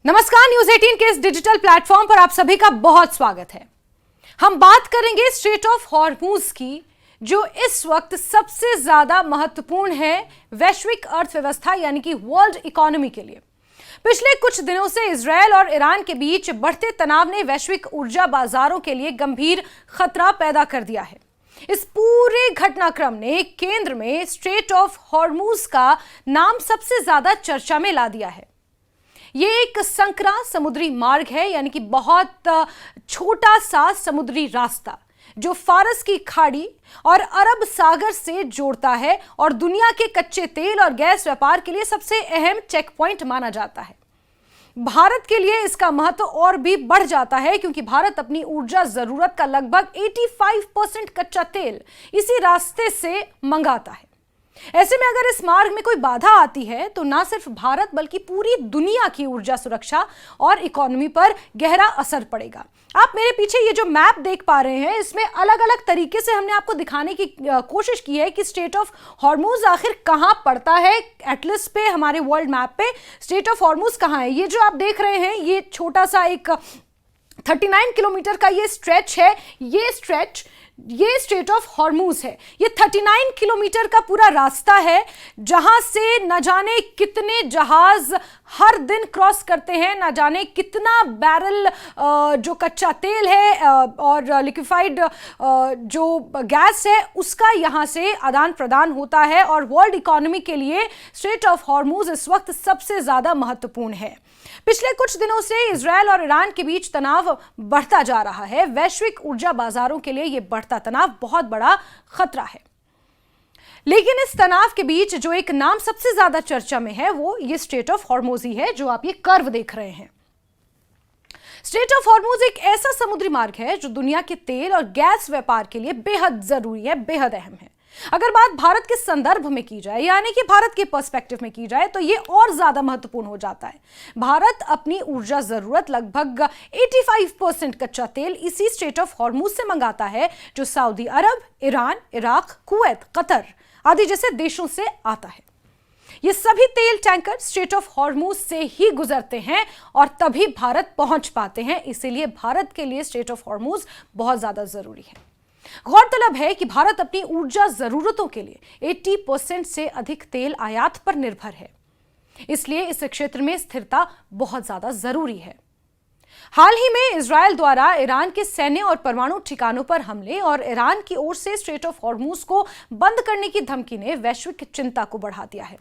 नमस्कार, न्यूज 18 के इस डिजिटल प्लेटफॉर्म पर आप सभी का बहुत स्वागत है। हम बात करेंगे स्ट्रेट ऑफ हॉर्मूज की, जो इस वक्त सबसे ज्यादा महत्वपूर्ण है वैश्विक अर्थव्यवस्था यानी कि वर्ल्ड इकोनॉमी के लिए। पिछले कुछ दिनों से इजरायल और ईरान के बीच बढ़ते तनाव ने वैश्विक ऊर्जा बाजारों के लिए गंभीर खतरा पैदा कर दिया है। इस पूरे घटनाक्रम ने केंद्र में स्ट्रेट ऑफ हॉर्मूज का नाम सबसे ज्यादा चर्चा में ला दिया है। ये एक संकरा समुद्री मार्ग है, यानी कि बहुत छोटा सा समुद्री रास्ता जो फारस की खाड़ी और अरब सागर से जोड़ता है और दुनिया के कच्चे तेल और गैस व्यापार के लिए सबसे अहम चेक पॉइंट माना जाता है। भारत के लिए इसका महत्व और भी बढ़ जाता है क्योंकि भारत अपनी ऊर्जा जरूरत का लगभग 85% कच्चा तेल इसी रास्ते से मंगाता है। ऐसे में अगर इस मार्ग में कोई बाधा आती है तो ना सिर्फ भारत बल्कि पूरी दुनिया की ऊर्जा सुरक्षा और इकोनॉमी पर गहरा असर पड़ेगा। आप मेरे पीछे ये जो मैप देख पा रहे हैं, इसमें अलग अलग तरीके से हमने आपको दिखाने की कोशिश की है कि स्ट्रेट ऑफ हॉर्मूज आखिर कहां पड़ता है। एटलस पे, हमारे वर्ल्ड मैप पे स्ट्रेट ऑफ हॉर्मूज कहां है। ये जो आप देख रहे हैं, ये छोटा सा एक 39 किलोमीटर का ये स्ट्रेच है। ये स्ट्रेट ऑफ हॉर्मूज है। ये 39 किलोमीटर का पूरा रास्ता है जहां से न जाने कितने जहाज हर दिन क्रॉस करते हैं, न जाने कितना बैरल जो कच्चा तेल है और लिक्विफाइड जो गैस है उसका यहां से आदान प्रदान होता है। और वर्ल्ड इकोनॉमी के लिए स्ट्रेट ऑफ हॉर्मूज इस वक्त सबसे ज्यादा महत्वपूर्ण है। पिछले कुछ दिनों से इजरायल और ईरान के बीच तनाव बढ़ता जा रहा है। वैश्विक ऊर्जा बाजारों के लिए यह बढ़ता तनाव बहुत बड़ा खतरा है। लेकिन इस तनाव के बीच जो एक नाम सबसे ज्यादा चर्चा में है वो ये स्ट्रेट ऑफ हॉर्मूज ही है, जो आप ये कर्व देख रहे हैं। स्ट्रेट ऑफ हॉर्मूज एक ऐसा समुद्री मार्ग है जो दुनिया के तेल और गैस व्यापार के लिए बेहद जरूरी है, बेहद अहम है। अगर बात भारत के संदर्भ में की जाए, यानी कि भारत के पर्सपेक्टिव में की जाए, तो यह और ज्यादा महत्वपूर्ण हो जाता है। भारत अपनी ऊर्जा जरूरत लगभग 85% कच्चा तेल इसी स्ट्रेट ऑफ हॉर्मूज से मंगाता है, जो सऊदी अरब, ईरान, इराक, कुवैत, कतर आदि जैसे देशों से आता है। ये सभी तेल टैंकर स्ट्रेट ऑफ हॉर्मूज से ही गुजरते हैं और तभी भारत पहुंच पाते हैं। इसीलिए भारत के लिए स्ट्रेट ऑफ हॉर्मूज बहुत ज्यादा जरूरी है। गौरतलब है कि भारत अपनी ऊर्जा जरूरतों के लिए 80% से अधिक तेल आयात पर निर्भर है। इसलिए इस क्षेत्र में स्थिरता बहुत ज्यादा जरूरी है। हाल ही में इजरायल द्वारा ईरान के सैन्य और परमाणु ठिकानों पर हमले और ईरान की ओर से स्ट्रेट ऑफ हॉर्मूज को बंद करने की धमकी ने वैश्विक चिंता को बढ़ा दिया है।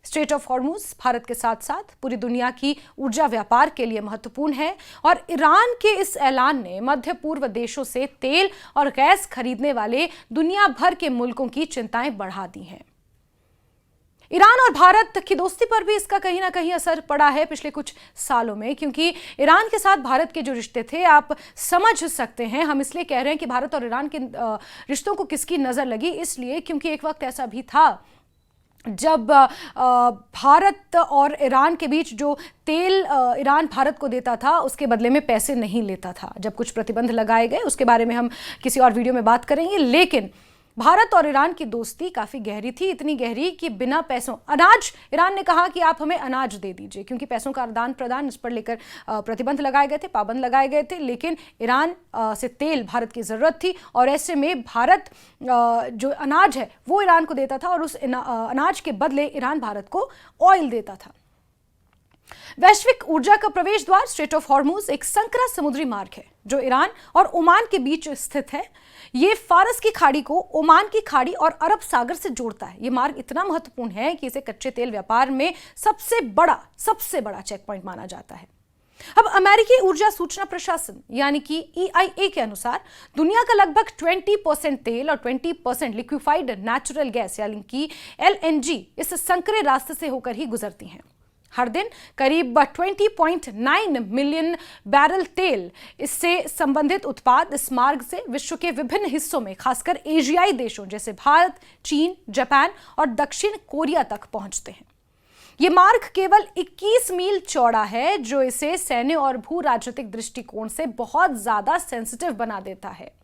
स्ट्रेट ऑफ हॉर्मूज भारत के साथ साथ पूरी दुनिया की ऊर्जा व्यापार के लिए महत्वपूर्ण है और ईरान के इस ऐलान ने मध्य पूर्व देशों से तेल और गैस खरीदने वाले दुनिया भर के मुल्कों की चिंताएं बढ़ा दी हैं। ईरान और भारत की दोस्ती पर भी इसका कहीं ना कहीं असर पड़ा है पिछले कुछ सालों में, क्योंकि ईरान के साथ भारत के जो रिश्ते थे, आप समझ सकते हैं। हम इसलिए कह रहे हैं कि भारत और ईरान के रिश्तों को किसकी नजर लगी, इसलिए क्योंकि एक वक्त ऐसा भी था जब भारत और ईरान के बीच जो तेल ईरान भारत को देता था उसके बदले में पैसे नहीं लेता था। जब कुछ प्रतिबंध लगाए गए, उसके बारे में हम किसी और वीडियो में बात करेंगे। लेकिन भारत और ईरान की दोस्ती काफ़ी गहरी थी, इतनी गहरी कि बिना पैसों अनाज, ईरान ने कहा कि आप हमें अनाज दे दीजिए, क्योंकि पैसों का आदान प्रदान इस पर लेकर प्रतिबंध लगाए गए थे, पाबंद लगाए गए थे। लेकिन ईरान से तेल भारत की ज़रूरत थी और ऐसे में भारत जो अनाज है वो ईरान को देता था और उस अनाज के बदले ईरान भारत को ऑयल देता था। वैश्विक ऊर्जा का प्रवेश द्वार स्ट्रेट ऑफ हॉर्मूज एक संकरा समुद्री मार्ग है जो ईरान और ओमान के बीच स्थित है। ये फारस की खाड़ी को ओमान की खाड़ी और अरब सागर से जोड़ता है। ये मार्ग इतना महत्वपूर्ण है कि इसे कच्चे तेल व्यापार में सबसे बड़ा चेक पॉइंट माना जाता है। अब अमेरिकी ऊर्जा सूचना प्रशासन यानी कि EIA के अनुसार दुनिया का लगभग 20% तेल और 20% लिक्विफाइड नेचुरल गैस यानी कि LNG इस संकरे रास्ते से होकर ही गुजरती हैं। हर दिन करीब 20.9 मिलियन बैरल तेल इससे संबंधित उत्पाद इस मार्ग से विश्व के विभिन्न हिस्सों में, खासकर एशियाई देशों जैसे भारत, चीन, जापान और दक्षिण कोरिया तक पहुंचते हैं। ये मार्ग केवल 21 मील चौड़ा है, जो इसे सैन्य और भू राजनीतिक दृष्टिकोण से बहुत ज्यादा सेंसिटिव बना देता है।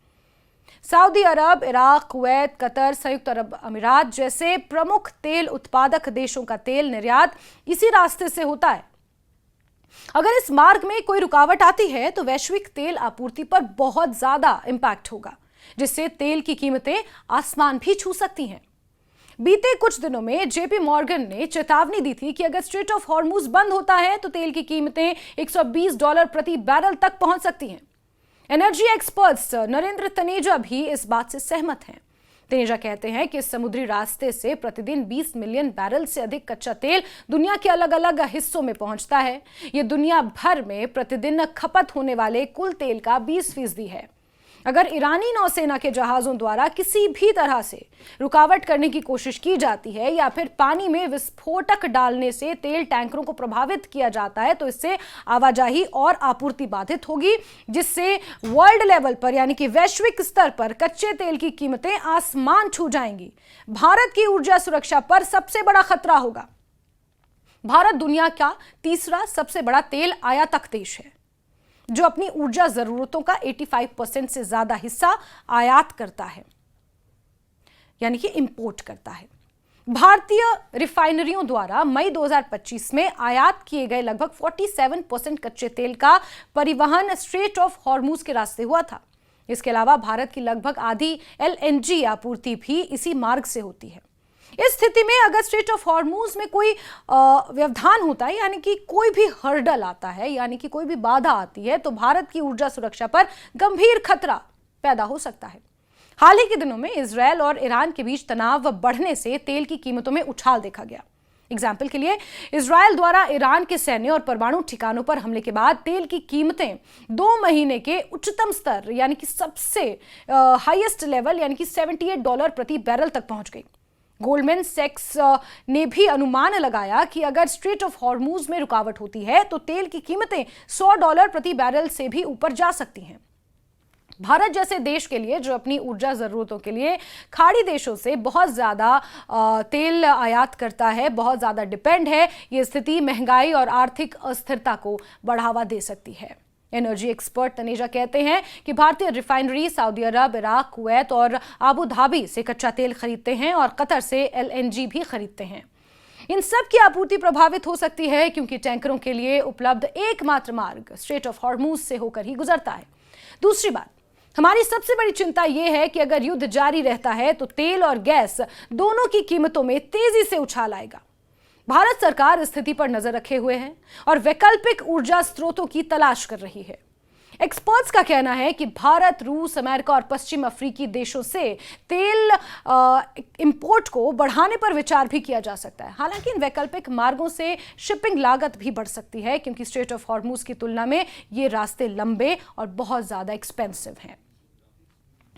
सऊदी अरब, इराक, कुवैत, कतर, संयुक्त अरब अमीरात जैसे प्रमुख तेल उत्पादक देशों का तेल निर्यात इसी रास्ते से होता है। अगर इस मार्ग में कोई रुकावट आती है तो वैश्विक तेल आपूर्ति पर बहुत ज्यादा इंपैक्ट होगा, जिससे तेल की कीमतें आसमान भी छू सकती हैं। बीते कुछ दिनों में जेपी मॉर्गन ने चेतावनी दी थी कि अगर स्ट्रेट ऑफ हॉर्मुज बंद होता है तो तेल की कीमतें $120 प्रति बैरल तक पहुंच सकती हैं। एनर्जी एक्सपर्ट्स नरेंद्र तनेजा भी इस बात से सहमत हैं। तनेजा कहते हैं कि इस समुद्री रास्ते से प्रतिदिन 20 मिलियन बैरल से अधिक कच्चा तेल दुनिया के अलग अलग हिस्सों में पहुंचता है। यह दुनिया भर में प्रतिदिन खपत होने वाले कुल तेल का 20% है। अगर ईरानी नौसेना के जहाजों द्वारा किसी भी तरह से रुकावट करने की कोशिश की जाती है या फिर पानी में विस्फोटक डालने से तेल टैंकरों को प्रभावित किया जाता है तो इससे आवाजाही और आपूर्ति बाधित होगी, जिससे वर्ल्ड लेवल पर यानी कि वैश्विक स्तर पर कच्चे तेल की कीमतें आसमान छू जाएंगी। भारत की ऊर्जा सुरक्षा पर सबसे बड़ा खतरा होगा। भारत दुनिया का तीसरा सबसे बड़ा तेल आयातक देश है, जो अपनी ऊर्जा जरूरतों का 85% से ज्यादा हिस्सा आयात करता है, यानी कि इंपोर्ट करता है। भारतीय रिफाइनरियों द्वारा मई 2025 में आयात किए गए लगभग 47% कच्चे तेल का परिवहन स्ट्रेट ऑफ हॉर्मुज के रास्ते हुआ था। इसके अलावा भारत की लगभग आधी LNG आपूर्ति भी इसी मार्ग से होती है। इस स्थिति में अगर स्ट्रेट ऑफ हॉर्मुज में कोई व्यवधान होता है, यानी कि कोई भी हर्डल आता है, यानी कि कोई भी बाधा आती है, तो भारत की ऊर्जा सुरक्षा पर गंभीर खतरा पैदा हो सकता है। हाल ही के दिनों में इजरायल और ईरान के बीच तनाव बढ़ने से तेल की कीमतों में उछाल देखा गया। एग्जाम्पल के लिए, इजरायल द्वारा ईरान के सैन्य और परमाणु ठिकानों पर हमले के बाद तेल की कीमतें 2 महीने के उच्चतम स्तर यानी कि सबसे हाईएस्ट लेवल यानी कि $78 प्रति बैरल तक पहुंच गई। गोल्डमैन सैक्स ने भी अनुमान लगाया कि अगर स्ट्रेट ऑफ हॉर्मुज में रुकावट होती है तो तेल की कीमतें $100 प्रति बैरल से भी ऊपर जा सकती हैं। भारत जैसे देश के लिए, जो अपनी ऊर्जा जरूरतों के लिए खाड़ी देशों से बहुत ज्यादा तेल आयात करता है, बहुत ज्यादा डिपेंड है, ये स्थिति महंगाई और आर्थिक अस्थिरता को बढ़ावा दे सकती है। एनर्जी एक्सपर्ट तनेजा कहते हैं कि भारतीय रिफाइनरी सऊदी अरब, इराक, कुवैत और आबू धाबी से कच्चा तेल खरीदते हैं और कतर से LNG भी खरीदते हैं। इन सब की आपूर्ति प्रभावित हो सकती है क्योंकि टैंकरों के लिए उपलब्ध एकमात्र मार्ग स्ट्रेट ऑफ हॉर्मुज से होकर ही गुजरता है। दूसरी बात, हमारी सबसे बड़ी चिंता यह है कि अगर युद्ध जारी रहता है तो तेल और गैस दोनों की कीमतों में तेजी से उछाल आएगा। भारत सरकार स्थिति पर नजर रखे हुए है और वैकल्पिक ऊर्जा स्रोतों की तलाश कर रही है। एक्सपर्ट्स का कहना है कि भारत, रूस, अमेरिका और पश्चिम अफ्रीकी देशों से तेल इंपोर्ट को बढ़ाने पर विचार भी किया जा सकता है। हालांकि इन वैकल्पिक मार्गों से शिपिंग लागत भी बढ़ सकती है क्योंकि स्ट्रेट ऑफ हॉर्मुज की तुलना में ये रास्ते लंबे और बहुत ज्यादा एक्सपेंसिव हैं।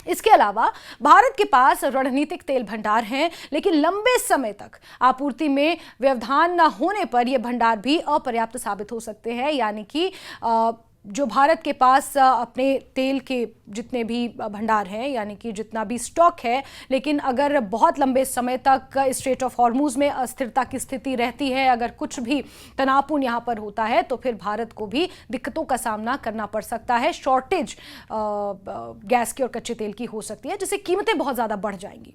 इसके अलावा भारत के पास रणनीतिक तेल भंडार हैं, लेकिन लंबे समय तक आपूर्ति में व्यवधान न होने पर यह भंडार भी अपर्याप्त साबित हो सकते हैं। यानी कि जो भारत के पास अपने तेल के जितने भी भंडार हैं, यानी कि जितना भी स्टॉक है, लेकिन अगर बहुत लंबे समय तक स्ट्रेट ऑफ हॉर्मुज में अस्थिरता की स्थिति रहती है, अगर कुछ भी तनावपूर्ण यहाँ पर होता है तो फिर भारत को भी दिक्कतों का सामना करना पड़ सकता है। शॉर्टेज गैस की और कच्चे तेल की हो सकती है, जिससे कीमतें बहुत ज़्यादा बढ़ जाएंगी।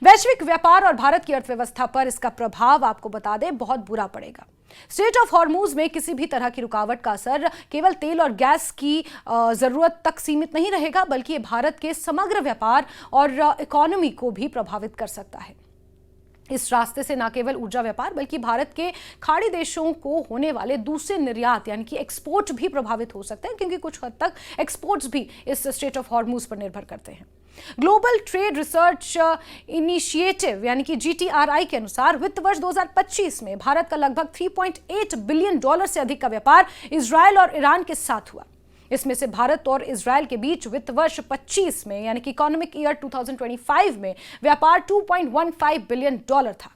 वैश्विक व्यापार और भारत की अर्थव्यवस्था पर इसका प्रभाव आपको बता दें बहुत बुरा पड़ेगा। स्ट्रेट ऑफ हॉर्मुज में किसी भी तरह की रुकावट का असर केवल तेल और गैस की जरूरत तक सीमित नहीं रहेगा, बल्कि ये भारत के समग्र व्यापार और इकोनॉमी को भी प्रभावित कर सकता है। इस रास्ते से न केवल ऊर्जा व्यापार बल्कि भारत के खाड़ी देशों को होने वाले दूसरे निर्यात यानी कि एक्सपोर्ट भी प्रभावित हो सकते हैं, क्योंकि कुछ हद तक एक्सपोर्ट्स भी इस स्ट्रेट ऑफ हॉर्मुज पर निर्भर करते हैं। ग्लोबल ट्रेड रिसर्च इनिशिएटिव यानी कि GTRI के अनुसार वित्त वर्ष 2025 में भारत का लगभग $3.8 बिलियन से अधिक का व्यापार इजरायल और ईरान के साथ हुआ। इसमें से भारत और इजरायल के बीच वित्त वर्ष 25 में यानी कि इकोनॉमिक ईयर 2025 में व्यापार $2.15 बिलियन था,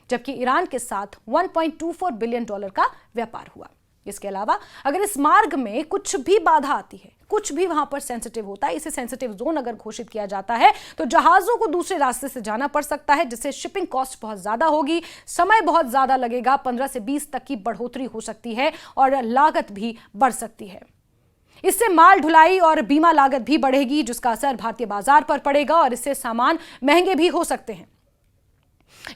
जबकि ईरान के साथ $1.24 बिलियन का व्यापार हुआ। इसके अलावा अगर इस मार्ग में कुछ भी बाधा आती है, कुछ भी वहां पर सेंसिटिव होता है, इसे सेंसिटिव जोन अगर घोषित किया जाता है तो जहाजों को दूसरे रास्ते से जाना पड़ सकता है, जिससे शिपिंग कॉस्ट बहुत ज्यादा होगी, समय बहुत ज्यादा लगेगा, 15 से 20 तक की बढ़ोतरी हो सकती है और लागत भी बढ़ सकती है। इससे माल ढुलाई और बीमा लागत भी बढ़ेगी, जिसका असर भारतीय बाजार पर पड़ेगा और इससे सामान महंगे भी हो सकते हैं।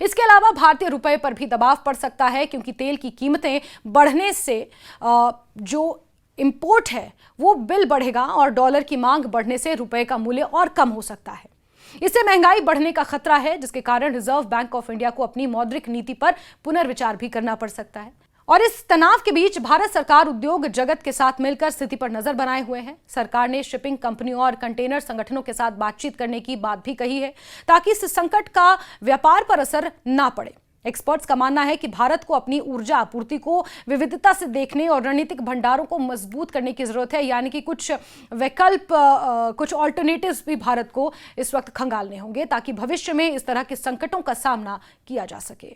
इसके अलावा भारतीय रुपए पर भी दबाव पड़ सकता है, क्योंकि तेल की कीमतें बढ़ने से जो इंपोर्ट है वो बिल बढ़ेगा और डॉलर की मांग बढ़ने से रुपए का मूल्य और कम हो सकता है। इससे महंगाई बढ़ने का खतरा है, जिसके कारण रिजर्व बैंक ऑफ इंडिया को अपनी मौद्रिक नीति पर पुनर्विचार भी करना पड़ सकता है। और इस तनाव के बीच भारत सरकार उद्योग जगत के साथ मिलकर स्थिति पर नजर बनाए हुए है। सरकार ने शिपिंग कंपनियों और कंटेनर संगठनों के साथ बातचीत करने की बात भी कही है, ताकि इस संकट का व्यापार पर असर ना पड़े। एक्सपर्ट्स का मानना है कि भारत को अपनी ऊर्जा आपूर्ति को विविधता से देखने और रणनीतिक भंडारों को मजबूत करने की जरूरत है, यानी कि कुछ विकल्प, कुछ ऑल्टरनेटिव्स भी भारत को इस वक्त खंगालने होंगे, ताकि भविष्य में इस तरह के संकटों का सामना किया जा सके।